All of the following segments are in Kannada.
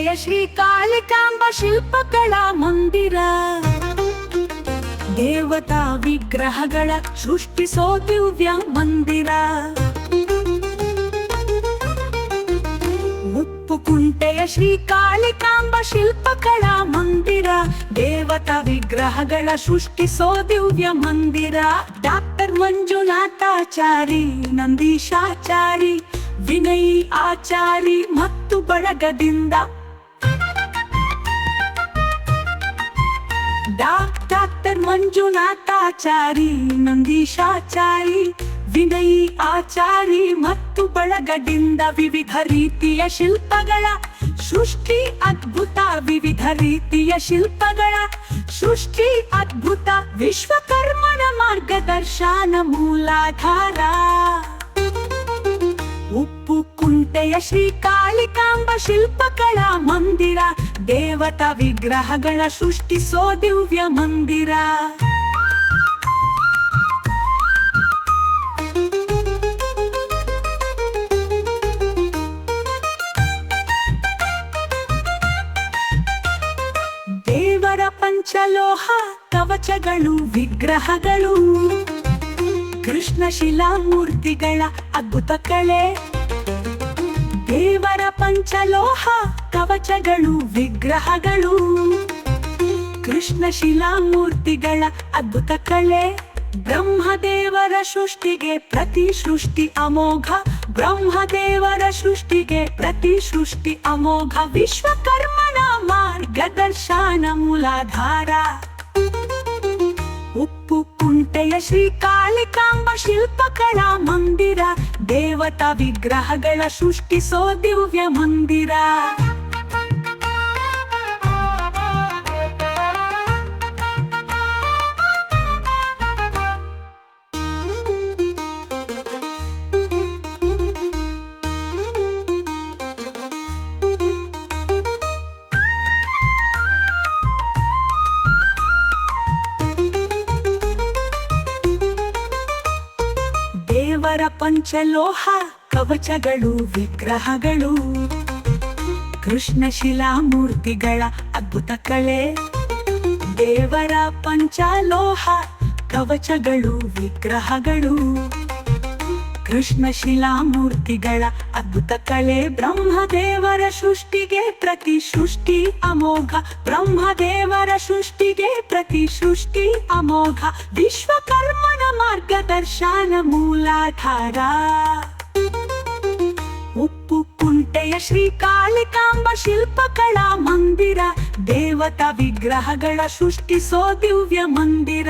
ಕುಂಟೆಯ ಶ್ರೀ ಕಾಳಿಕಾಂಬ ಶಿಲ್ಪಕಲಾ ಮಂದಿರ. ದೇವತಾ ವಿಗ್ರಹಗಳ ಸೃಷ್ಟಿಸೋ ದಿವ್ಯ ಮಂದಿರ. ಕುಂಟೆಯ ಶ್ರೀ ಕಾಳಿಕಾಂಬ ಶಿಲ್ಪಕಲಾ ಮಂದಿರ. ದೇವತಾ ವಿಗ್ರಹಗಳ ಸೃಷ್ಟಿಸೋ ದಿವ್ಯ ಮಂದಿರ. ಡಾಕ್ಟರ್ ಮಂಜುನಾಥಾಚಾರಿ, ನಂದೀಶಾಚಾರಿ, ವಿನಯ್ ಆಚಾರಿ ಮತ್ತು ಬಳಗದಿಂದ ಡಾಕ್ಟರ್ ಮಂಜುನಾಥಾಚಾರಿ, ನಂದೀಶಾಚಾರಿ, ವಿನಯ್ ಆಚಾರಿ ಮತ್ತು ಬಳಗದಿಂದ ವಿವಿಧ ರೀತಿಯ ಶಿಲ್ಪಗಳ ಸೃಷ್ಟಿ ಅದ್ಭುತ. ವಿವಿಧ ರೀತಿಯ ಶಿಲ್ಪಗಳ ಸೃಷ್ಟಿ ಅದ್ಭುತ. ವಿಶ್ವಕರ್ಮನ ಮಾರ್ಗದರ್ಶನ ಮೂಲಾಧಾರ. ಉಪ್ಪು ಕುಂಟೆಯ ಶ್ರೀ ಕಾಳಿಕಾಂಬ ಶಿಲ್ಪಕಲಾ ಮಂದಿರ. ದೇವತಾ ವಿಗ್ರಹಗಳ ಸೃಷ್ಟಿಸೋ ದಿವ್ಯ ಮಂದಿರ. ದೇವರ ಪಂಚಲೋಹ ಕವಚಗಳು ವಿಗ್ರಹಗಳು. ಕೃಷ್ಣ ಶಿಲಾಮೂರ್ತಿಗಳ ಅದ್ಭುತ ಕಲೆ. ದೇವರ ಪಂಚಲೋಹ ಕವಚಗಳು ವಿಗ್ರಹಗಳು. ಕೃಷ್ಣ ಶಿಲಾಮೂರ್ತಿಗಳ ಅದ್ಭುತ ಕಲೆ. ಬ್ರಹ್ಮದೇವರ ಸೃಷ್ಟಿಗೆ ಪ್ರತಿ ಸೃಷ್ಟಿ ಅಮೋಘ. ಬ್ರಹ್ಮದೇವರ ಸೃಷ್ಟಿಗೆ ಪ್ರತಿ ಸೃಷ್ಟಿ ಅಮೋಘ. ವಿಶ್ವಕರ್ಮನ ಮಾರ್ಗದರ್ಶನ ಮೂಲಾಧಾರ. ಉಪ್ಪು ಕುಂಟೆಯ ಶ್ರೀ ಕಾಳಿಕಾಂಬ ಶಿಲ್ಪಕಲಾ ಮಂದಿರ. ದೇವತಾ ವಿಗ್ರಹಗಳ ಸೃಷ್ಟಿಸೋ ದಿವ್ಯ ಮಂದಿರ. ದೇವರ ಪಂಚಲೋಹ ಕವಚಗಳು ವಿಗ್ರಹಗಳು. ಕೃಷ್ಣ ಶಿಲಾಮೂರ್ತಿಗಳ ಅದ್ಭುತ ಕಲೆ. ದೇವರ ಪಂಚಲೋಹ ಕವಚಗಳು ವಿಗ್ರಹಗಳು. ಕೃಷ್ಣ ಶಿಲಾಮೂರ್ತಿಗಳ ಅದ್ಭುತ ಕಲೆ. ಬ್ರಹ್ಮದೇವರ ಸೃಷ್ಟಿಗೆ ಪ್ರತಿ ಸೃಷ್ಟಿ ಅಮೋಘ. ಬ್ರಹ್ಮದೇವರ ಸೃಷ್ಟಿಗೆ ಪ್ರತಿ ಸೃಷ್ಟಿ ಅಮೋಘ. ವಿಶ್ವಕರ್ಮನ ಮಾರ್ಗದರ್ಶನ ಮೂಲಾಧಾರ. ಉಪ್ಪು ಕುಂಟೆಯ ಶ್ರೀ ಕಾಳಿಕಾಂಬ ಶಿಲ್ಪಕಲಾ ಮಂದಿರ. ದೇವತಾ ವಿಗ್ರಹಗಳ ಸೃಷ್ಟಿಸೋ ದಿವ್ಯ ಮಂದಿರ.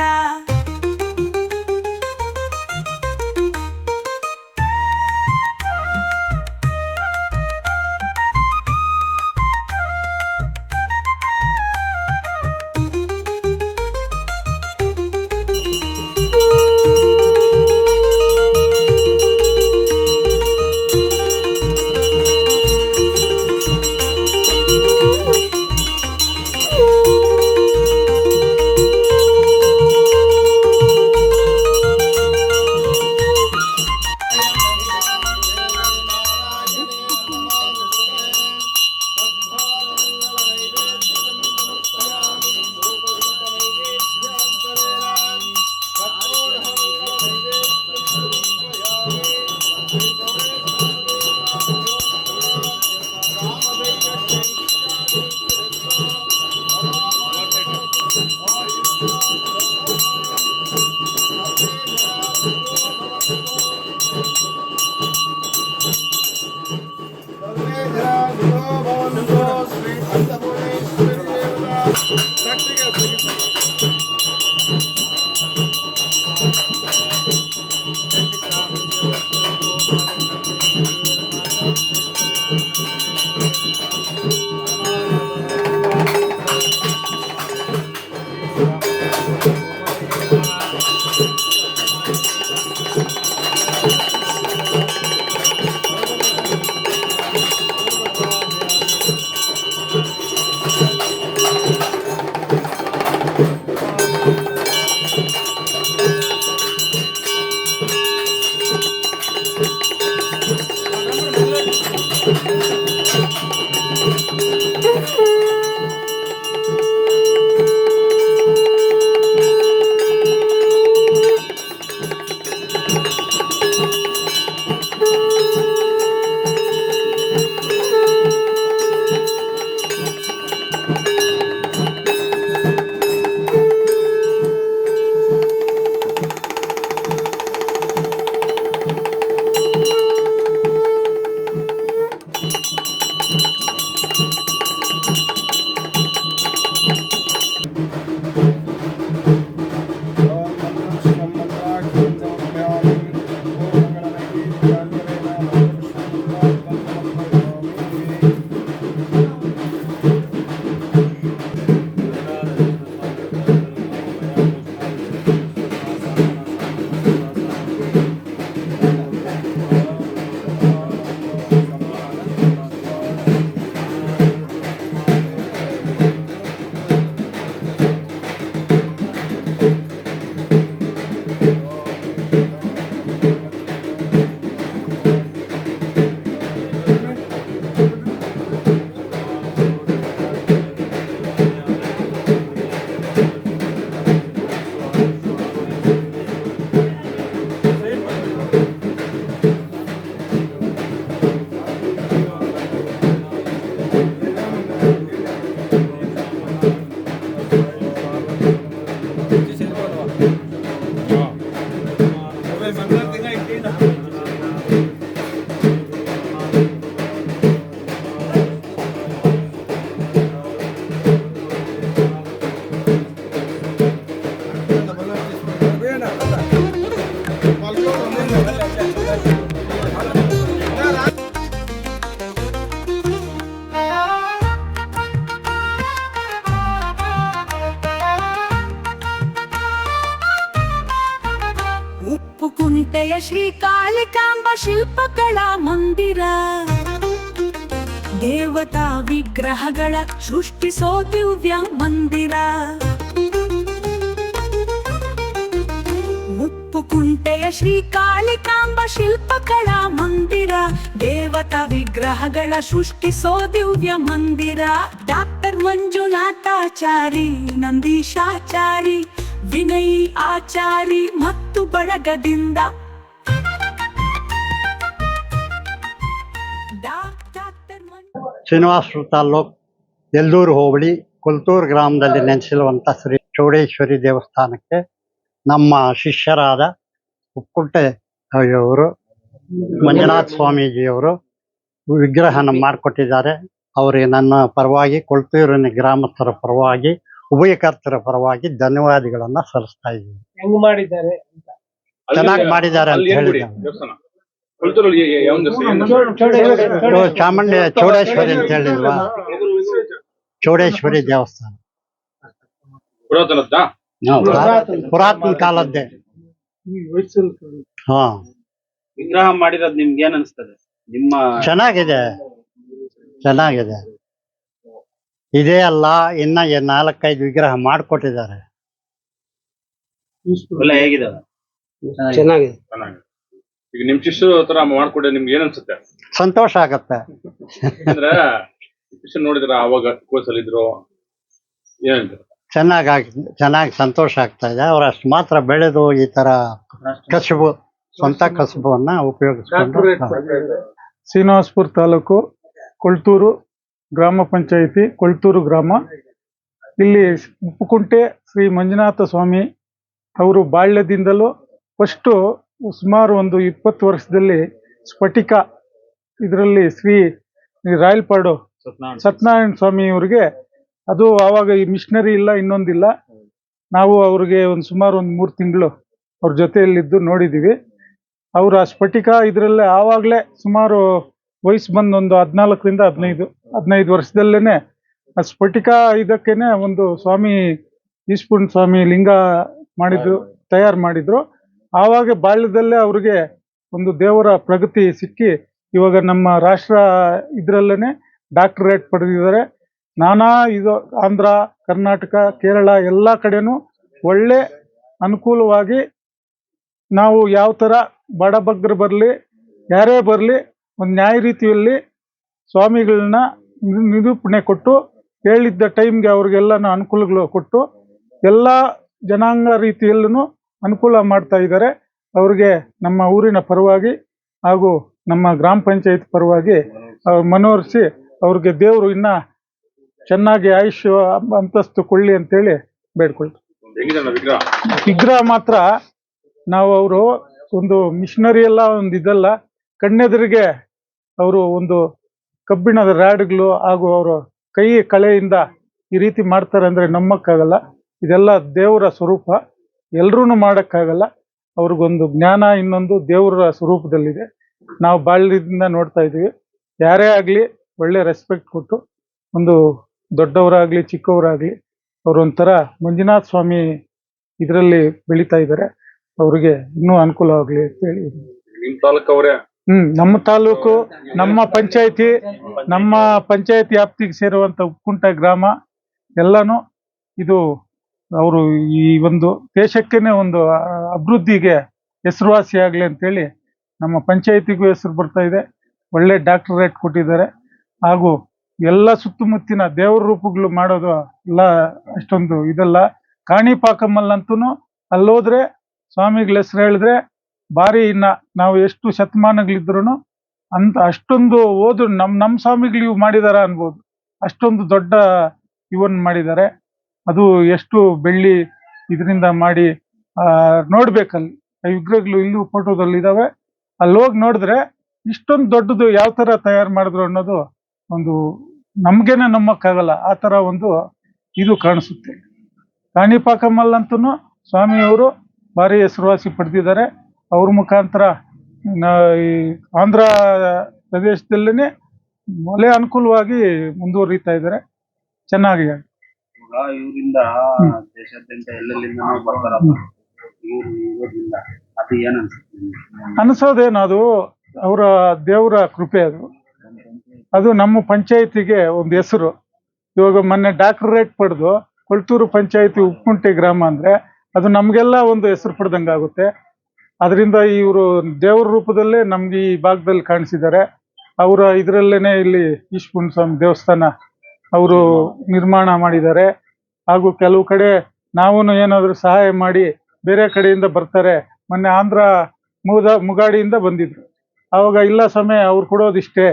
ಉಪ್ಪುಕುಂಟೆಯ ಶ್ರೀ ಕಾಳಿಕಾಂಬ ಶಿಲ್ಪಕಲಾ ಮಂದಿರ. ದೇವತಾ ವಿಗ್ರಹಗಳ ಸೃಷ್ಟಿಸೋ ದಿವ್ಯ ಮಂದಿರ. ಉಪ್ಪುಕುಂಟೆಯ ಶ್ರೀ ಕಾಳಿಕಾಂಬ ಶಿಲ್ಪಕಲಾ ಮಂದಿರ. ದೇವತಾ ವಿಗ್ರಹಗಳ ಸೃಷ್ಟಿಸೋ ದಿವ್ಯ ಮಂದಿರ. ಡಾಕ್ಟರ್ ಮಂಜುನಾಥಾಚಾರಿ, ನಂದೀಶಾಚಾರಿ, ವಿನಯ್ ಆಚಾರಿ ಮತ್ತು ಬಳಗದಿಂದ ಶ್ರೀನಿವಾಸಪುರ ತಾಲ್ಲೂಕು ಯಲ್ಲೂರು ಹೋಬಳಿ ಕೊಲ್ತೂರು ಗ್ರಾಮದಲ್ಲಿ ನೆಲೆಸಿರುವಂಥ ಶ್ರೀ ಚೌಡೇಶ್ವರಿ ದೇವಸ್ಥಾನಕ್ಕೆ ನಮ್ಮ ಶಿಷ್ಯರಾದ ಉಪ್ಪುಕುಂಟೆ ಅವರು ಮಂಜುನಾಥ ಸ್ವಾಮೀಜಿಯವರು ವಿಗ್ರಹನ ಮಾಡಿಕೊಟ್ಟಿದ್ದಾರೆ. ಅವರಿಗೆ ನನ್ನ ಪರವಾಗಿ, ಕೊಲ್ತೂರಿನ ಗ್ರಾಮಸ್ಥರ ಪರವಾಗಿ, ಉಭಯಕರ್ತರ ಪರವಾಗಿ ಧನ್ಯವಾದಗಳನ್ನು ಸಲ್ಲಿಸ್ತಾ ಇದ್ದೀನಿ. ಹೆಂಗ್ ಮಾಡಿದ್ದಾರೆ? ಚೆನ್ನಾಗಿ ಮಾಡಿದ್ದಾರೆ ಅಂತ ಹೇಳಿದ್ದಾರೆ. ಚಾಮುಂಡಿ ಚೌಡೇಶ್ವರಿ ಅಂತ ಹೇಳಿಲ್ವಾ, ಚೌಡೇಶ್ವರಿ ದೇವಸ್ಥಾನ ಪುರಾತನ ಕಾಲದ್ದೇ. ಹಾ, ವಿಗ್ರಹ ಮಾಡಿರೋದು ನಿಮ್ಗೆ ಏನ್ ಅನ್ಸ್ತದೆ? ನಿಮ್ಮ ಚೆನ್ನಾಗಿದೆ, ಚೆನ್ನಾಗಿದೆ. ಇದೇ ಅಲ್ಲ, ಇನ್ನ 4-5 ವಿಗ್ರಹ ಮಾಡಿಕೊಟ್ಟಿದ್ದಾರೆ. ಎಲ್ಲ ಹೇಗಿದಾವೆ? ಚೆನ್ನಾಗಿದೆ. ಈಗ ನಿಮ್ ಶಿಷ್ಯರು ತರ ಮಾಡ್ಕೊಟ್ಟೆ ನಿಮ್ಗೆ ಏನ್ ಅನ್ಸುತ್ತೆ? ಸಂತೋಷ ಆಗತ್ತೆ. ಅಂದ್ರೆ ಶಿಷ್ಯ ನೋಡಿದ್ರ ಅವಾಗ ಕೋಸಲ್ಲಿದ್ರು ಏನಂತ ಚೆನ್ನಾಗಿ ಸಂತೋಷ ಆಗ್ತಾ ಇದೆ. ಅವ್ರು ಅಷ್ಟು ಮಾತ್ರ ಬೆಳೆದು ಈ ತರ ಕಸುಬು, ಸ್ವಂತ ಕಸುಬನ್ನ ಉಪಯೋಗಿಸ್ಕೊಂಡು. ಶ್ರೀನಿವಾಸಪುರ ತಾಲೂಕು ಕೊಳ್ತೂರು ಗ್ರಾಮ ಪಂಚಾಯಿತಿ, ಕೊಳ್ತೂರು ಗ್ರಾಮ. ಇಲ್ಲಿ ಉಪ್ಪುಕುಂಟೆ ಶ್ರೀ ಮಂಜುನಾಥ ಸ್ವಾಮಿ ಅವರು ಬಾಲ್ಯದಿಂದಲೂ ಫಸ್ಟು ಸುಮಾರು ಒಂದು 20 ವರ್ಷದಲ್ಲಿ ಸ್ಫಟಿಕ ಇದರಲ್ಲಿ ಶ್ರೀ ರಾಯಲ್ಪಾಡು ಸತ್ಯನಾರಾಯಣ ಸ್ವಾಮಿ ಅವರಿಗೆ, ಅದು ಆವಾಗ ಈ ಮಿಷನರಿ ಇಲ್ಲ, ಇನ್ನೊಂದಿಲ್ಲ. ನಾವು ಅವ್ರಿಗೆ ಸುಮಾರು 3 ತಿಂಗಳು ಅವ್ರ ಜೊತೆಯಲ್ಲಿದ್ದು ನೋಡಿದ್ದೀವಿ. ಅವರು ಆ ಸ್ಫಟಿಕ ಇದರಲ್ಲೇ ಆವಾಗಲೇ ಸುಮಾರು ವಯಸ್ಸು ಬಂದು ಒಂದು 14ರಿಂದ 15 ವರ್ಷದಲ್ಲೇ ಆ ಸ್ಫಟಿಕ ಇದಕ್ಕೇನೆ ಒಂದು ಸ್ವಾಮಿ ಈಸ್ಪುರನ ಸ್ವಾಮಿ ಲಿಂಗ ತಯಾರು ಮಾಡಿದ್ರು. ಆವಾಗ ಬಾಲ್ಯದಲ್ಲೇ ಅವ್ರಿಗೆ ಒಂದು ದೇವರ ಪ್ರಗತಿ ಸಿಕ್ಕಿ ಇವಾಗ ನಮ್ಮ ರಾಷ್ಟ್ರ ಇದರಲ್ಲೇ ಡಾಕ್ಟರೇಟ್ ಪಡೆದಿದ್ದಾರೆ. ನಾನಾ ಇದು ಆಂಧ್ರ, ಕರ್ನಾಟಕ, ಕೇರಳ ಎಲ್ಲ ಕಡೆನೂ ಒಳ್ಳೆ ಅನುಕೂಲವಾಗಿ ನಾವು ಯಾವ ಥರ ಬಡಬಗ್ಗರು ಬರಲಿ, ಯಾರೇ ಬರಲಿ, ಒಂದು ನ್ಯಾಯ ರೀತಿಯಲ್ಲಿ ಸ್ವಾಮಿಗಳನ್ನ ನಿರೂಪಣೆ ಕೊಟ್ಟು ಹೇಳಿದ್ದ ಟೈಮ್ಗೆ ಅವ್ರಿಗೆಲ್ಲನೂ ಅನುಕೂಲಗಳು ಕೊಟ್ಟು ಎಲ್ಲ ಜನಾಂಗ ರೀತಿಯಲ್ಲೂ ಅನುಕೂಲ ಮಾಡ್ತಾ ಇದ್ದಾರೆ. ಅವ್ರಿಗೆ ನಮ್ಮ ಊರಿನ ಪರವಾಗಿ ಹಾಗೂ ನಮ್ಮ ಗ್ರಾಮ ಪಂಚಾಯತ್ ಪರವಾಗಿ ಮನವರಿಸಿ ಅವ್ರಿಗೆ ದೇವರು ಇನ್ನ ಚೆನ್ನಾಗಿ ಆಯುಷ್ಯ ಅಂತಸ್ತು ಕೊಳ್ಳಿ ಅಂತೇಳಿ ಬೇಡ್ಕೊಳ್ತೀವಿ. ವಿಗ್ರಹ ಮಾತ್ರ ನಾವು ಅವರು ಒಂದು ಮಿಷನರಿ ಎಲ್ಲ ಒಂದು ಇದಲ್ಲ, ಕಣ್ಣೆದುರಿಗೆ ಅವರು ಒಂದು ಕಬ್ಬಿಣದ ರ್ಯಾಡ್ಗಳು ಹಾಗೂ ಅವರು ಕೈ ಕಳೆಯಿಂದ ಈ ರೀತಿ ಮಾಡ್ತಾರೆ ಅಂದರೆ ನಂಬಕ್ಕಾಗಲ್ಲ. ಇದೆಲ್ಲ ದೇವರ ಸ್ವರೂಪ, ಎಲ್ರೂ ಮಾಡೋಕ್ಕಾಗಲ್ಲ. ಅವ್ರಿಗೊಂದು ಜ್ಞಾನ ಇನ್ನೊಂದು ದೇವರ ಸ್ವರೂಪದಲ್ಲಿದೆ. ನಾವು ಬಾಲ್ಯದಿಂದ ನೋಡ್ತಾ ಇದ್ದೀವಿ. ಯಾರೇ ಆಗಲಿ ಒಳ್ಳೆ ರೆಸ್ಪೆಕ್ಟ್ ಕೊಟ್ಟು, ಒಂದು ದೊಡ್ಡವರಾಗಲಿ ಚಿಕ್ಕವರಾಗಲಿ ಅವರೊಂಥರ ಮಂಜುನಾಥ ಸ್ವಾಮಿ ಇದರಲ್ಲಿ ಬೆಳೀತಾ ಇದ್ದಾರೆ. ಅವ್ರಿಗೆ ಇನ್ನೂ ಅನುಕೂಲವಾಗಲಿ ಅಂತೇಳಿ. ನಿಮ್ ತಾಲೂಕವ್ರೆ? ನಮ್ಮ ತಾಲೂಕು, ನಮ್ಮ ಪಂಚಾಯತಿ ವ್ಯಾಪ್ತಿಗೆ ಸೇರುವಂತ ಉಪ್ಪುಕುಂಟ ಗ್ರಾಮ ಎಲ್ಲಾನು ಇದು ಅವರು ಈ ಒಂದು ದೇಶಕ್ಕೇನೆ ಒಂದು ಅಭಿವೃದ್ಧಿಗೆ ಹೆಸರುವಾಸಿ ಆಗಲಿ ಅಂತೇಳಿ ನಮ್ಮ ಪಂಚಾಯತಿಗೂ ಹೆಸರು ಬರ್ತಾ ಇದೆ. ಒಳ್ಳೆ ಡಾಕ್ಟರೇಟ್ ಕೊಟ್ಟಿದ್ದಾರೆ. ಹಾಗೂ ಎಲ್ಲ ಸುತ್ತಮುತ್ತಿನ ದೇವ್ರ ರೂಪಗಳು ಮಾಡೋದು ಎಲ್ಲ ಅಷ್ಟೊಂದು ಇದಲ್ಲ. ಕಾಣಿಪಾಕಮ್ಮಲ್ಲಂತೂ ಅಲ್ಲೋದ್ರೆ ಸ್ವಾಮಿಗಳ ಹೆಸರು ಹೇಳಿದ್ರೆ ಭಾರಿ, ಇನ್ನ ನಾವು ಎಷ್ಟು ಶತಮಾನಗಳಿದ್ರು ಅಂತ ಅಷ್ಟೊಂದು ಓದು ನಮ್ಮ ಸ್ವಾಮಿಗಳು ಇವು ಮಾಡಿದಾರ ಅನ್ಬೋದು. ಅಷ್ಟೊಂದು ದೊಡ್ಡ ಇವನ್ ಮಾಡಿದ್ದಾರೆ. ಅದು ಎಷ್ಟು ಬೆಳ್ಳಿ ಇದರಿಂದ ಮಾಡಿ ನೋಡ್ಬೇಕಲ್ಲಿ ವಿಗ್ರಹಗಳು ಇಲ್ಲೂ ಫೋಟೋದಲ್ಲಿ ಇದಾವೆ. ಅಲ್ಲಿ ಹೋಗಿ ನೋಡಿದ್ರೆ ಇಷ್ಟೊಂದು ದೊಡ್ಡದು ಯಾವ ತರ ತಯಾರು ಮಾಡಿದ್ರು ಅನ್ನೋದು ಒಂದು ನಮ್ಗೇನೆ ನಂಬಕ್ಕಾಗಲ್ಲ. ಆ ತರ ಒಂದು ಇದು ಕಾಣಿಸುತ್ತೆ. ಕಾಣಿಪಾಕಮ್ಮಲ್ಲಂತೂ ಸ್ವಾಮಿಯವರು ಭಾರಿ ಹೆಸರುವಾಸಿ ಪಡೆದಿದ್ದಾರೆ. ಅವ್ರ ಮುಖಾಂತರ ಈ ಆಂಧ್ರ ಪ್ರದೇಶದಲ್ಲೇ ಒಳ್ಳೆ ಅನುಕೂಲವಾಗಿ ಮುಂದುವರಿತಾ ಇದ್ದಾರೆ. ಚೆನ್ನಾಗಿ ಇವರಿಂದ ದೇಶಾದ್ಯಂತ ಎಲ್ಲೆಲ್ಲಿಂದ ಬರ್ತಾರ. ಅದು ಏನ್ ಅನ್ಸುತ್ತೆ ನಿಮ್ಗೆ? ಅನಿಸೋದೇನು, ಅದು ಅವರ ದೇವರ ಕೃಪೆ. ಅದು ನಮ್ಮ ಪಂಚಾಯತಿಗೆ ಒಂದು ಹೆಸರು. ಇವಾಗ ಮೊನ್ನೆ ಡಾಕ್ಟರೇಟ್ ಪಡೆದು ಕೊಳ್ತೂರು ಪಂಚಾಯತಿ ಉಪ್ಪುಂಟೆ ಗ್ರಾಮ ಅಂದ್ರೆ ಅದು ನಮ್ಗೆಲ್ಲ ಒಂದು ಹೆಸರು ಪಡೆದಂಗೆ ಆಗುತ್ತೆ. ಅದರಿಂದ ಇವರು ದೇವರ ರೂಪದಲ್ಲೇ ನಮ್ಗೆ ಈ ಭಾಗದಲ್ಲಿ ಕಾಣಿಸಿದ್ದಾರೆ. ಅವರ ಇದರಲ್ಲೇನೆ ಇಲ್ಲಿ ಈಶ್ವರನ ಸ್ವಾಮಿ ದೇವಸ್ಥಾನ ಅವರು ನಿರ್ಮಾಣ ಮಾಡಿದ್ದಾರೆ. ಹಾಗೂ ಕೆಲವು ಕಡೆ ನಾವು ಏನಾದರೂ ಸಹಾಯ ಮಾಡಿ ಬೇರೆ ಕಡೆಯಿಂದ ಬರ್ತಾರೆ. ಮೊನ್ನೆ ಆಂಧ್ರ ಮುಗಾಡಿಯಿಂದ ಬಂದಿದ್ರು. ಆವಾಗ ಇಲ್ಲ ಸಮಯ ಅವ್ರು ಕೊಡೋದಿಷ್ಟೇ,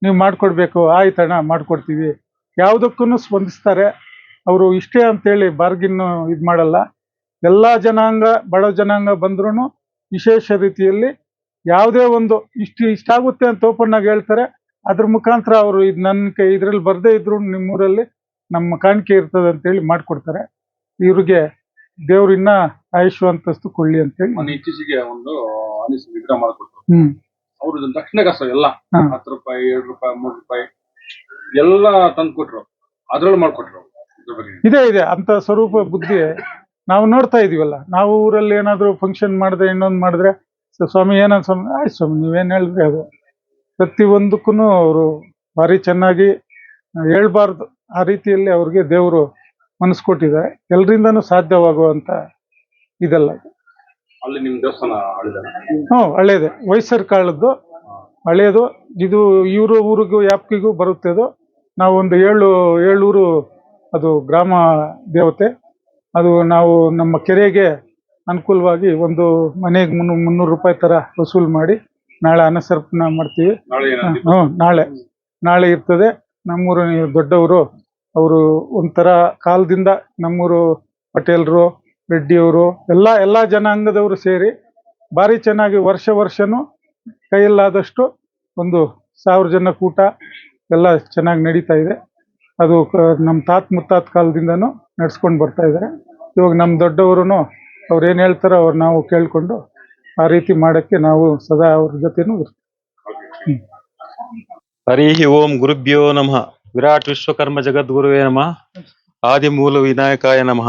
ನೀವು ಮಾಡಿಕೊಡ್ಬೇಕು, ಆಯ್ತಣ್ಣ ಮಾಡಿಕೊಡ್ತೀವಿ, ಯಾವುದಕ್ಕೂ ಸ್ಪಂದಿಸ್ತಾರೆ. ಅವರು ಇಷ್ಟೇ ಅಂತೇಳಿ ಬಾರ್ಗಿನ್ ಇದು ಮಾಡಲ್ಲ. ಎಲ್ಲ ಜನಾಂಗ, ಬಡ ಜನಾಂಗ ಬಂದ್ರೂ ವಿಶೇಷ ರೀತಿಯಲ್ಲಿ ಯಾವುದೇ ಒಂದು ಇಷ್ಟಾಗುತ್ತೆ ಅಂತ ಓಪನ್ ಆಗಿ ಹೇಳ್ತಾರೆ. ಅದ್ರ ಮುಖಾಂತರ ಅವರು ಇದು ನನ್ನ ಇದ್ರಲ್ಲಿ ಬರ್ದೇ ಇದ್ರು ನಿಮ್ಮೂರಲ್ಲಿ ನಮ್ಮ ಕಾಣಿಕೆ ಇರ್ತದೆ ಅಂತೇಳಿ ಮಾಡಿಕೊಡ್ತಾರೆ. ಇವ್ರಿಗೆ ದೇವ್ರು ಇನ್ನ ಆಯುಷ್ವಂತಸ್ತು ಕೊಳ್ಳಿ ಅಂತೇಳಿ. ಮೊನ್ನೆ ಇತ್ತೀಚೆಗೆ ಒಂದು ಆನೆ ವಿಗ್ರಹ ಮಾಡಿಕೊಟ್ರು. ಹ್ಮ್ ಅವ್ರದ್ದು ದಕ್ಷಿಣ ಕಸ ಎಲ್ಲ ಹಾ. 10 ರೂಪಾಯಿ, 2 ರೂಪಾಯಿ, 3 ರೂಪಾಯಿ ಎಲ್ಲ ತಂದು ಕೊಟ್ರು. ಅದ್ರಲ್ಲಿ ಮಾಡ್ಕೊಟ್ರು. ಇದ್ರ ಬಗ್ಗೆ ಇದೆ ಅಂತ ಸ್ವರೂಪ ಬುದ್ಧಿ ನಾವು ನೋಡ್ತಾ ಇದೀವಲ್ಲ. ನಾವು ಊರಲ್ಲಿ ಏನಾದ್ರು ಫಂಕ್ಷನ್ ಮಾಡಿದ್ರೆ, ಇನ್ನೊಂದು ಮಾಡಿದ್ರೆ, ಸ್ವಾಮಿ ಏನಂತ ಸ್ವಾಮಿ, ಆಯ್ತು ಸ್ವಾಮಿ ನೀವೇನ್ ಹೇಳಿದ್ರೆ ಅದು ಪ್ರತಿಯೊಂದಕ್ಕೂ ಅವರು ಭಾರಿ ಚೆನ್ನಾಗಿ ಹೇಳ್ಬಾರ್ದು ಆ ರೀತಿಯಲ್ಲಿ ಅವ್ರಿಗೆ ದೇವರು ಮನಸ್ಸು ಕೊಟ್ಟಿದ್ದಾರೆ. ಎಲ್ರಿಂದನೂ ಸಾಧ್ಯವಾಗುವಂತ ಇದೆಲ್ಲ. ಅಲ್ಲಿ ನಿಮ್ ದೇವಸ್ಥಾನ ಆಳಿದಾರೆ. ಹಳೇದೆ ವೈಸರ್ ಕಾಳದ್ದು ಹಳೇದು. ಇದು ಇವ್ರ ಊರಿಗೂ ಯಾಪ್ಕಿಗೂ ಬರುತ್ತೆ. ಅದು ನಾವು ಒಂದು 7 ಊರು ಅದು ಗ್ರಾಮ ದೇವತೆ. ಅದು ನಾವು ನಮ್ಮ ಕೆರೆಗೆ ಅನುಕೂಲವಾಗಿ ಒಂದು ಮನೆಗೆ 300 ರೂಪಾಯಿ ತರ ವಸೂಲು ಮಾಡಿ ನಾಳೆ ಅನ್ನಸರ್ಪಣೆ ಮಾಡ್ತೀವಿ. ನಾಳೆ ಏನಾದ್ರು ನಾಳೆ ಇರ್ತದೆ. ನಮ್ಮೂರು ದೊಡ್ಡವರು ಅವರು ಒಂಥರ ಕಾಲದಿಂದ ನಮ್ಮೂರು ಪಟೇಲ್ರು, ರೆಡ್ಡಿಯವರು ಎಲ್ಲ ಜನಾಂಗದವರು ಸೇರಿ ಭಾರಿ ಚೆನ್ನಾಗಿ ವರ್ಷನೂ ಕೈಯಲ್ಲಾದಷ್ಟು ಒಂದು 1000 ಜನ ಕೂಟ ಎಲ್ಲ ಚೆನ್ನಾಗಿ ನಡೀತಾ ಇದೆ. ಅದು ನಮ್ಮ ಮುತ್ತಾತ ಕಾಲದಿಂದನೂ ನಡ್ಸ್ಕೊಂಡು ಬರ್ತಾ ಇದ್ದಾರೆ. ಇವಾಗ ನಮ್ಮ ದೊಡ್ಡವರು ಅವ್ರು ಏನು ಹೇಳ್ತಾರೋ ಅವ್ರು ನಾವು ಕೇಳ್ಕೊಂಡು ಆ ರೀತಿ ಮಾಡಕ್ಕೆ ನಾವು ಸದಾ ಅವ್ರ ಜೊತೆನೂ ಇರ್ತೀವಿ. ಹರಿ ಓಂ ಗುರುಭ್ಯೋ ನಮಃ. ವಿರಾಟ್ ವಿಶ್ವಕರ್ಮ ಜಗದ್ಗುರುವೇ ನಮಃ. ಆದಿಮೂಲ ವಿನಾಯಕಾಯ ನಮಃ.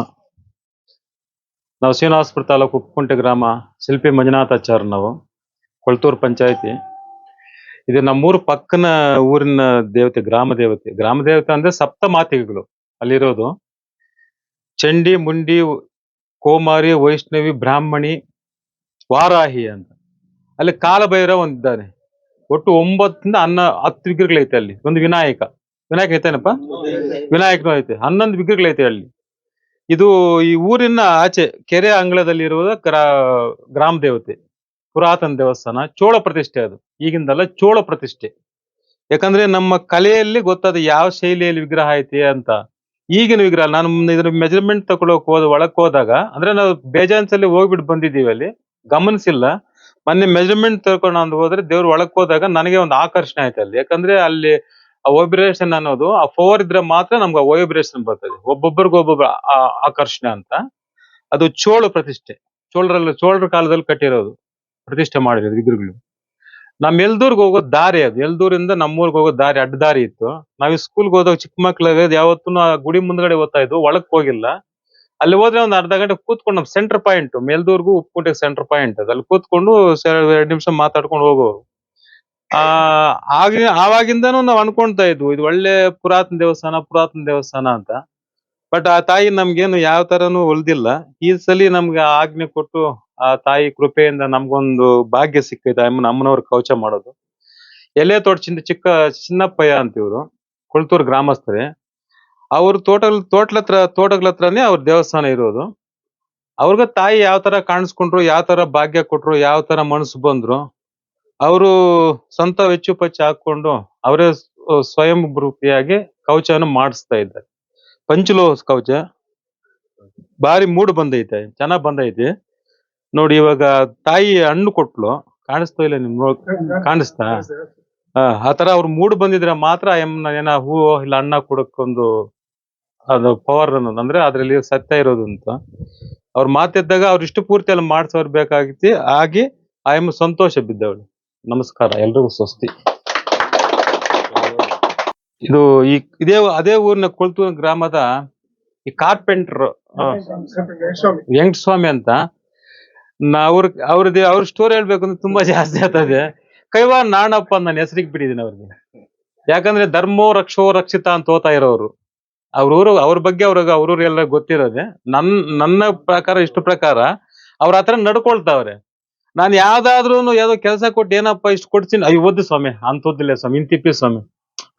ನಾವು ಶ್ರೀನಿವಾಸಪುರ ತಾಲೂಕು ಉಪ್ಪುಂಟೆ ಗ್ರಾಮ, ಶಿಲ್ಪಿ ಮಂಜುನಾಥಾಚಾರ್, ನಾವು ಕೊಳ್ತೂರು ಪಂಚಾಯತಿ. ಇದು ನಮ್ಮೂರು ಪಕ್ಕನ ಊರಿನ ದೇವತೆ, ಗ್ರಾಮ ದೇವತೆ ಅಂದ್ರೆ ಸಪ್ತಮಾತಿಗಳು ಅಲ್ಲಿರೋದು. ಚಂಡಿ, ಮುಂಡಿ, ಕೋಮಾರಿ, ವೈಷ್ಣವಿ, ಬ್ರಾಹ್ಮಣಿ, ವಾರಾಹಿ ಅಂತ. ಅಲ್ಲಿ ಕಾಲಭೈರವ ಒಂದಿದ್ದಾನೆ. ಒಟ್ಟು 9-10 ವಿಗ್ರಹಗಳೈತೆ ಅಲ್ಲಿ. ಒಂದು ವಿನಾಯಕ ಐತೇನಪ್ಪ, ವಿನಾಯಕನು ಐತೆ. 11 ವಿಗ್ರಹಗಳೈತೆ ಅಲ್ಲಿ. ಇದು ಈ ಊರಿನ ಆಚೆ ಕೆರೆ ಅಂಗಳದಲ್ಲಿರುವ ಗ್ರಾಮ ದೇವತೆ, ಪುರಾತನ ದೇವಸ್ಥಾನ, ಚೋಳ ಪ್ರತಿಷ್ಠೆ. ಅದು ಈಗಿಂದಲ್ಲ, ಚೋಳ ಪ್ರತಿಷ್ಠೆ. ಯಾಕಂದ್ರೆ ನಮ್ಮ ಕಲೆಯಲ್ಲಿ ಗೊತ್ತಾದ ಯಾವ ಶೈಲಿಯಲ್ಲಿ ವಿಗ್ರಹ ಐತೆ ಅಂತ. ಈಗಿನ ವಿಗ್ರಹ ನಾನು ಇದ್ರ ಮೆಜರ್ಮೆಂಟ್ ತಗೊಳಕ್ ಒಳಕ್ ಹೋದಾಗ, ಅಂದ್ರೆ ನಾವು ಬೇಜಾನ್ಸಲ್ಲಿ ಹೋಗ್ಬಿಟ್ಟು ಬಂದಿದ್ದೀವಿ, ಅಲ್ಲಿ ಗಮನಿಸಿಲ್ಲ. ಮೊನ್ನೆ ಮೆಜರ್ಮೆಂಟ್ ತಗೊಂಡು ಹೋದ್ರೆ ದೇವ್ರ ಒಳಕ್ ಹೋದಾಗ ನನಗೆ ಒಂದು ಆಕರ್ಷಣೆ ಆಯ್ತು ಅಲ್ಲಿ. ಯಾಕಂದ್ರೆ ಅಲ್ಲಿ ವೈಬ್ರೇಷನ್ ಅನ್ನೋದು ಆ 4 ಇದ್ರೆ ಮಾತ್ರ ನಮ್ಗೆ ವೈಬ್ರೇಷನ್ ಬರ್ತದೆ. ಒಬ್ಬೊಬ್ಬರಿಗೊಬ್ಬೊಬ್ಬ ಆಕರ್ಷಣೆ ಅಂತ. ಅದು ಚೋಳ ಪ್ರತಿಷ್ಠೆ. ಚೋಳರ ಕಾಲದಲ್ಲಿ ಕಟ್ಟಿರೋದು, ಪ್ರತಿಷ್ಠೆ ಮಾಡಿರೋದು ವಿಗ್ರಹಗಳು. ನಮ್ ಎಲ್ದೂರ್ಗ್ ಹೋಗೋ ದಾರಿ ಅದು. ಎಲ್ದೂರಿಂದ ನಮ್ಮೂರ್ಗ್ ಹೋಗೋ ದಾರಿ ಅಡ್ಡ ದಾರಿ ಇತ್ತು. ನಾವ್ ಸ್ಕೂಲ್ಗೆ ಹೋದಾಗ ಚಿಕ್ಕ ಮಕ್ಳಿಗೆ ಯಾವತ್ತೂ ಆ ಗುಡಿ ಮುಂದ್ಗಡೆ ಓದ್ತಾ ಇದ್ವು, ಒಳಕ್ ಹೋಗಿಲ್ಲ. ಅಲ್ಲಿ ಹೋದ್ರೆ ಒಂದು ಅರ್ಧ ಗಂಟೆ ಕೂತ್ಕೊಂಡು ನಮ್ ಸೆಂಟರ್ ಪಾಯಿಂಟ್, ಮೇಲ್ದೂರ್ಗು ಉಪ್ಪುಂಟೆಗೆ ಸೆಂಟರ್ ಪಾಯಿಂಟ್ ಅದು. ಅಲ್ಲಿ ಕೂತ್ಕೊಂಡು 2 ನಿಮಿಷ ಮಾತಾಡ್ಕೊಂಡು ಹೋಗೋರು. ಆವಾಗಿಂದನೂ ನಾವ್ ಅನ್ಕೊಂತಾ ಇದ್ವು ಇದು ಒಳ್ಳೆ ಪುರಾತನ ದೇವಸ್ಥಾನ ಅಂತ. ಬಟ್ ಆ ತಾಯಿ ನಮ್ಗೇನು ಯಾವ ತರನು ಒಲ್ದಿಲ್ಲ. ಈ ಸಲಿ ನಮ್ಗೆ ಆಜ್ಞೆ ಕೊಟ್ಟು ಆ ತಾಯಿ ಕೃಪೆಯಿಂದ ನಮ್ಗೊಂದು ಭಾಗ್ಯ ಸಿಕ್ಕೈತೆ. ಅಮ್ಮನವ್ರ ಕವಚ ಮಾಡೋದು. ಎಲೆ ತೋಟ ಚಿನ್ನಪ್ಪಯ್ಯ ಅಂತ ಇವ್ರು, ಕೊಳ್ತೂರು ಗ್ರಾಮಸ್ಥರೇ. ಅವ್ರ ತೋಟಗಳ ಹತ್ರನೇ ಅವ್ರ ದೇವಸ್ಥಾನ ಇರೋದು. ಅವ್ರಿಗ ತಾಯಿ ಯಾವ ತರ ಕಾಣಿಸ್ಕೊಂಡ್ರು, ಯಾವ ತರ ಭಾಗ್ಯ ಕೊಟ್ರು, ಯಾವ ತರ ಮನಸ್ಸು ಬಂದ್ರು, ಅವರು ಸ್ವಂತ ವೆಚ್ಚು ಪಚ್ಚ ಹಾಕೊಂಡು ಅವರೇ ಸ್ವಯಂ ರೂಪಿಯಾಗಿ ಕವಚವನ್ನು ಮಾಡಿಸ್ತಾ ಇದ್ದಾರೆ. ಪಂಚಲೋಹ ಕವಚ ಬಾರಿ ಮೂಡ್ ಬಂದೈತೆ, ಚೆನ್ನಾಗ್ ಬಂದೈತಿ ನೋಡಿ. ಇವಾಗ ತಾಯಿ ಹಣ್ಣು ಕೊಟ್ಲು, ಕಾಣಿಸ್ತಾ ಇಲ್ಲ ನಿಮ್ ಕಾಣಿಸ್ತಾ? ಆ ತರ ಅವ್ರು ಮೂಡ್ ಬಂದಿದ್ರೆ ಮಾತ್ರ ಏನ ಹೂವು ಇಲ್ಲ ಅಣ್ಣ ಕೊಡಕ್ಕೊಂದು ಅದು ಪವರ್ ಅನ್ನೋದು, ಅಂದ್ರೆ ಅದ್ರಲ್ಲಿ ಸತ್ಯ ಇರೋದು ಅಂತ. ಅವ್ರ ಮಾತಿದ್ದಾಗ ಅವ್ರ ಇಷ್ಟು ಪೂರ್ತಿ ಎಲ್ಲ ಮಾಡ್ಸೋರ್ ಬೇಕಾಗಿತ್ತು. ಆಗಿ ಆಯಮ್ಮ ಸಂತೋಷ ಬಿದ್ದವಳು. ನಮಸ್ಕಾರ, ಎಲ್ರಿಗೂ ಸ್ವಸ್ತಿ. ಇದು ಅದೇ ಊರಿನ ಕೊಳ್ತೂರು ಗ್ರಾಮದ ಈ ಕಾರ್ಪೆಂಟರ್ ವೆಂಕಟಸ್ವಾಮಿ ಅಂತ. ಅವ್ರ ಸ್ಟೋರಿ ಹೇಳ್ಬೇಕು ಅಂದ್ರೆ ತುಂಬಾ ಜಾಸ್ತಿ ಆಗ್ತದೆ. ಕೈವಾರ ನಾಣಪ್ಪ ಅಂತ ನನ್ನ ಹೆಸರಿಗೆ ಬಿಟ್ಟಿದ್ದೀನಿ ಅವ್ರಿಗೆ. ಯಾಕಂದ್ರೆ ಧರ್ಮೋ ರಕ್ಷೋ ರಕ್ಷಿತ ಅಂತ ಓದ್ತಾ ಇರೋರು. ಅವ್ರ ಬಗ್ಗೆ ಅವ್ರವ್ರಿಗೆಲ್ಲ ಗೊತ್ತಿರೋದೆ. ನನ್ನ ಪ್ರಕಾರ ಇಷ್ಟು ಪ್ರಕಾರ ಅವ್ರ ಹತ್ರ ನಡ್ಕೊಳ್ತಾವ್ರೆ. ನಾನು ಯಾವ್ದೋ ಕೆಲಸ ಕೊಟ್ಟು ಏನಪ್ಪ ಇಷ್ಟು ಕೊಡ್ತೀನಿ, ಅಯ್ಯೋ ಓದ್ದು ಸ್ವಾಮಿ ಅಂತ ಓದಿಲ್ಲ ಸ್ವಾಮಿ ಇಂತಿಪ್ಪಿ ಸ್ವಾಮಿ.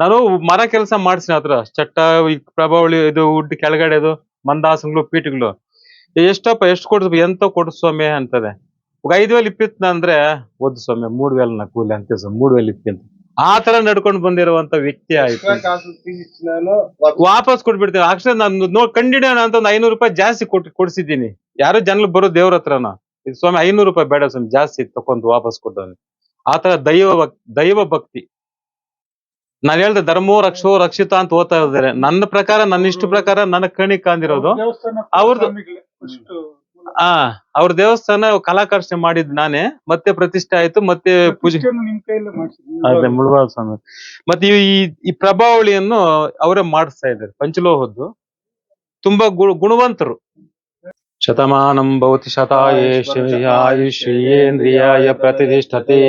ನಾನು ಮರ ಕೆಲಸ ಮಾಡ್ತೀನಿ ಹತ್ರ ಚಟ್ಟ ಈ ಪ್ರಭಾವಳಿ ಇದು ಉಡ್ ಕೆಳಗಡೆದು ಮಂದಾಸಂಗಳು ಪೀಠಗಳು ಎಷ್ಟಪ್ಪ ಎಷ್ಟು ಕೊಡ್ಸ ಎಂತ ಕೊಡ್ಸು ಸ್ವಾಮಿ ಅಂತದೆ. 5 ವೇಲ್ ಇಪ್ಪಿತ್ ಅಂದ್ರೆ ಓದ್ದು ಸ್ವಾಮಿ 3 ವೇಲ್ ನ ಕೂಲಿ ಅಂತ ಸ್ವಾಮಿ 3 ವೇಲ್ ಇಪ್ಪಿ ಅಂತ ಆ ತರ ನಡ್ಕೊಂಡು ಬಂದಿರುವಂತ ವ್ಯಕ್ತಿ ಆಯ್ತು. ವಾಪಸ್ ಕೊಟ್ಬಿಡ್ತೀನಿ. ಅಕ್ಷರ ನಾನು ಕಂಡಿಡಿಯೋಣ ಅಂತ ಒಂದು 500 ರೂಪಾಯಿ ಜಾಸ್ತಿ ಕೊಡ್ಸಿದ್ದೀನಿ. ಯಾರೋ ಜನಗಳು ಬರೋ ದೇವ್ರ ಹತ್ರನ ಇದು ಸ್ವಾಮಿ 500 ರೂಪಾಯಿ ಬೇಡ ಸ್ವಾಮಿ ಜಾಸ್ತಿ ತಕೊಂಡ್ ವಾಪಸ್ ಕೊಟ್ಟವನು. ಆತರ ದೈವ ಭಕ್ತಿ. ನಾನು ಹೇಳ್ದೆ ಧರ್ಮೋ ರಕ್ಷೋ ರಕ್ಷಿತ ಅಂತ ಓದ್ತಾ ಇದ್ದಾರೆ. ನನ್ನ ಪ್ರಕಾರ ನನ್ನ ಇಷ್ಟ ಪ್ರಕಾರ ನನ್ನ ಕಣಿ ಕಾಂದಿರೋದು ಅವ್ರದ್ದು. ಅವ್ರ ದೇವಸ್ಥಾನ ಕಲಾಕರ್ಷಣೆ ಮಾಡಿದ್ ನಾನೇ, ಮತ್ತೆ ಪ್ರತಿಷ್ಠೆ ಆಯ್ತು, ಮತ್ತೆ ಪೂಜೆ ನಿಮ್ ಕೈಯಲ್ಲಿ ಮಾಡ್ಸಿದ್ವಿ. ಅದೇ ಮುಳುಬಾಲ್ ಸ್ವಾಮಿ. ಮತ್ತೆ ಈ ಪ್ರಭಾವಳಿಯನ್ನು ಅವರೇ ಮಾಡಿಸ್ತಾ ಇದ್ದಾರೆ ಪಂಚಲೋಹದ್ದು. ತುಂಬಾ ಗುಣವಂತರು. ಶತಮಾನಂ ಭವತಿ ಶತಾಯುಷೇಂದ್ರಿಯಾಯ ಪ್ರತಿಷ್ಠತೆ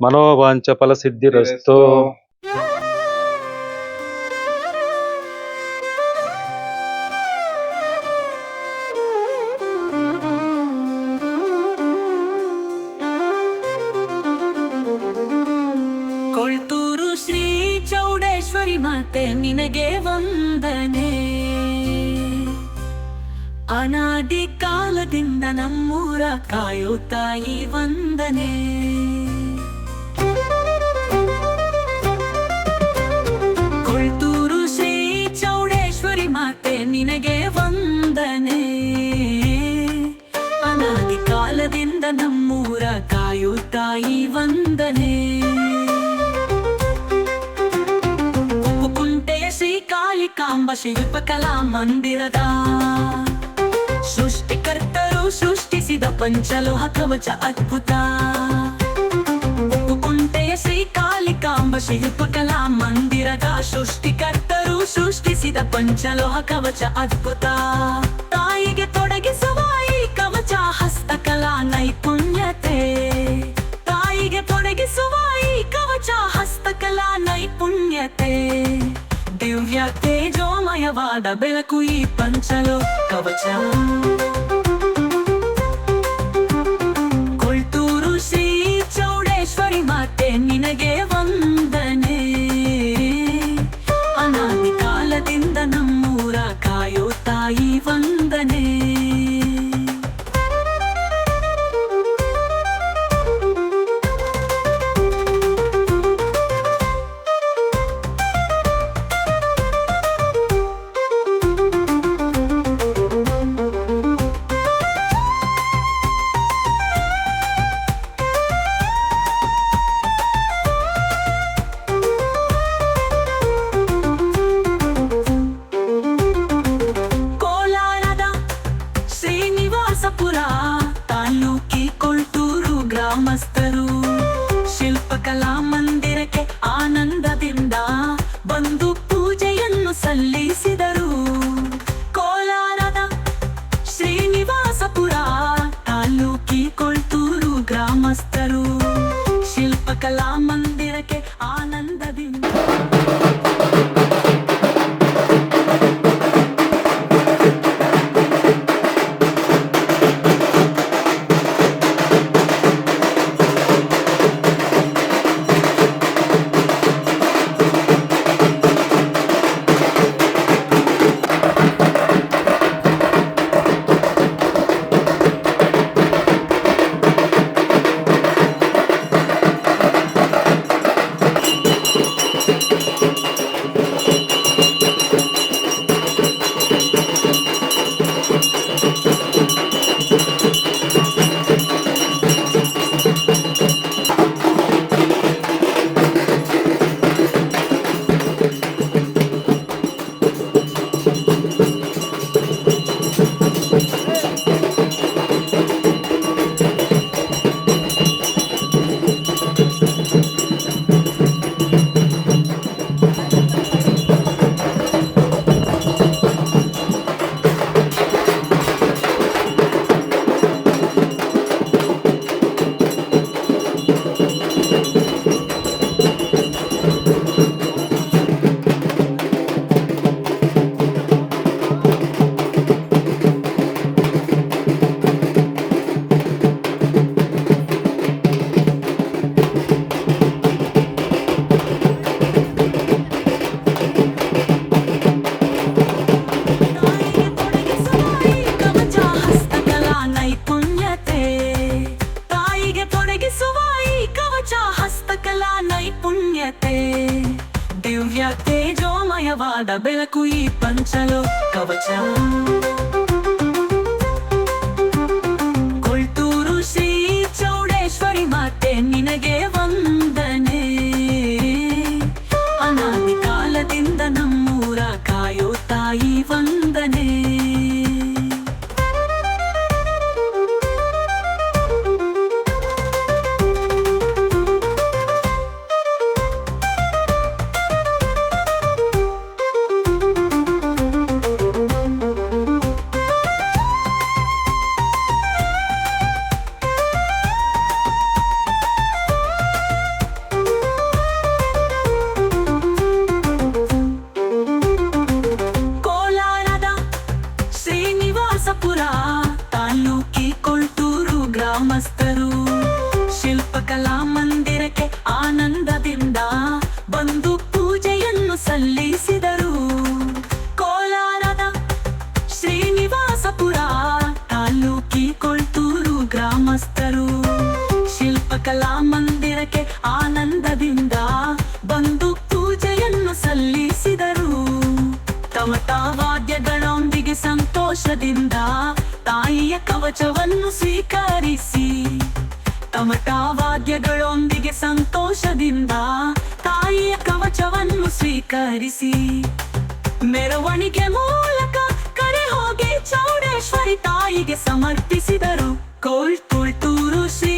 ಮನೋವಾಂಚ ಫಲ ಸಿದ್ಧಿರಸ್ತು. ಕೊಳ್ತೂರು ಶ್ರೀ ಚೌಡೇಶ್ವರಿ ಮಾತೆ ನಿನಗೆ ವಂದನೆ. ಅನಾದಿ ಕಾಲದಿಂದ ನಮ್ಮೂರ ಕಾಯೋ ತಾಯಿ ವಂದನೆ. ಕೊಳ್ತೂರು ಶ್ರೀ ಚೌಡೇಶ್ವರಿ ಮಾತೆ ನಿನಗೆ ವಂದನೆ. ಅನಾದಿ ಕಾಲದಿಂದ ನಮ್ಮೂರ ಕಾಯೋ ತಾಯಿ ವಂದನೆ. ಉಪ್ಪುಕುಂಟೆಯ ಶ್ರೀ ಕಾಳಿಕಾಂಬ ಶಿಲ್ಪಕಲಾ ಮಂದಿರದ ಸೃಷ್ಟಿಕರ್ತರು ಸೃಷ್ಟಿಸಿದ ಪಂಚಲೋಹ ಕವಚ ಅದ್ಭುತ. ಉಪ್ಪುಕುಂಟೆಯ ಶ್ರೀ ಕಾಳಿಕಾಂಬ ಶಿಲ್ಪಕಲಾ ಮಂದಿರದ ಸೃಷ್ಟಿಕರ್ತರು ಸೃಷ್ಟಿಸಿದ ಪಂಚಲೋಹ ಕವಚ ಅದ್ಭುತ. ತಾಯಿಗೆ ತೊಡಗಿಸುವ ಈ ಕವಚ ಹಸ್ತಕಲಾ ನೈಪುಣ್ಯತೆ. ತಾಯಿಗೆ ತೊಡಗಿಸುವ ಈ ಕವಚ ಹಸ್ತಕಲಾ ನೈಪುಣ್ಯತೆ. ದಿವ್ಯ ತೇಜೋಮಯವಾದ ಬೆಳಕು ಈ ಪಂಚಲೋ ಕವಚ. ಕೊಳ್ತೂರು ಶ್ರೀ ಚೌಡೇಶ್ವರಿ ಮಾತೆ ನಿನಗೆ ವಂದನೆ. ಅನಾದಿ ಕಾಲದಿಂದ ನಮ್ಮೂರ ಕಾಯೋ ತಾಯಿ ವಂದನೆ. ತಾಲೂಕಿ ಕೊಳ್ತೂರು ಗ್ರಾಮಸ್ಥರು ಶಿಲ್ಪಕಲಾ ಮಂದಿರಕ್ಕೆ ಆನಂದದಿಂದ ಬಂದು ಪೂಜೆಯನ್ನು ಸಲ್ಲಿಸಿದರು. ಕೋಲಾರದ ಶ್ರೀನಿವಾಸಪುರ ತಾಲೂಕಿ ಕೊಳ್ತೂರು ಗ್ರಾಮಸ್ಥರು ಶಿಲ್ಪಕಲಾ ಮಂದಿರಕ್ಕೆ ಆನಂದದಿಂದ ನಿರ್ಭಯತೆ, ದಿವ್ಯ ತೇಜೋಮಯವಾದ ಬೆಳಕು ಈ ಪಂಚಲೋ ಕವಚ. ಕೊಳ್ತೂರು ಶ್ರೀ ಚೌಡೇಶ್ವರಿ ಮಾತೆ ನಿನಗೆ ವಂದನೆ, ಅನಾದಿ ಕಾಲದಿಂದ ನಮ್ಮೂರ ಕಾಯೋ ತಾಯಿ ವಂದನೆ. ತಾಲೂಕಿ ಕೊಳ್ತೂರು ಗ್ರಾಮಸ್ಥರು ಶಿಲ್ಪಕಲಾ ಮಂದಿರಕ್ಕೆ ಆನಂದದಿಂದ ಬಂದು ಪೂಜೆಯನ್ನು ಸಲ್ಲಿಸಿದರು. ಕೋಲಾರದ ಶ್ರೀನಿವಾಸಪುರ ತಾಲೂಕಿ ಕೊಳ್ತೂರು ಗ್ರಾಮಸ್ಥರು ಶಿಲ್ಪಕಲಾ ಮಂದಿರಕ್ಕೆ ಆನಂದದಿಂದ ಬಂದು ಪೂಜೆಯನ್ನು ಸಲ್ಲಿಸಿದರು. ತಮಟವಾದ್ಯಗಳೊಂದಿಗೆ ಸಂತೋಷದಿಂದ ತಾಯಿಯ ಕವಚವನ್ನು ಸ್ವೀಕರಿಸಿ, ತಮಟವಾದ್ಯಗಳೊಂದಿಗೆ ಸಂತೋಷದಿಂದ ತಾಯಿಯ ಕವಚವನ್ನು ಸ್ವೀಕರಿಸಿ, ಮೆರವಣಿಗೆ ಮೂಲಕ ಕರೆ ಹೋಗಿ ಚೌಡೇಶ್ವರಿ ತಾಯಿಗೆ ಸಮರ್ಪಿಸಿದರು. ಕೊಳ್ತೂರು ಶ್ರೀ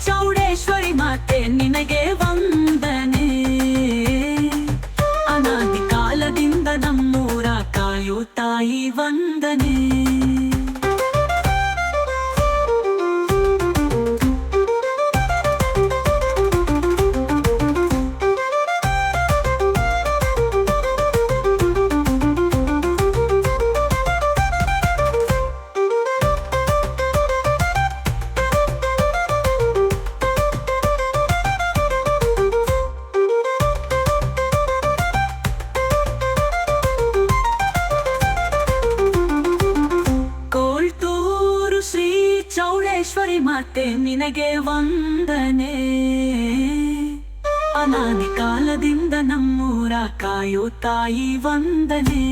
ಚೌಡೇಶ್ವರಿ ಮಾತೆ ನಿನಗೆ ವಂದನೆ, ಅನಾದಿ ಕಾಲದಿಂದ ನಮ್ಮೂರ ಕಾಯೋ ತಾಯಿ ವಂದನೆ. ಚೌಡೇಶ್ವರಿ ಮಾತೆ ನಿನಗೆ ವಂದನೆ, ಅನಾದಿ ಕಾಲದಿಂದ ನಮ್ಮೂರ ಕಾಯೋ ತಾಯಿ ವಂದನೆ.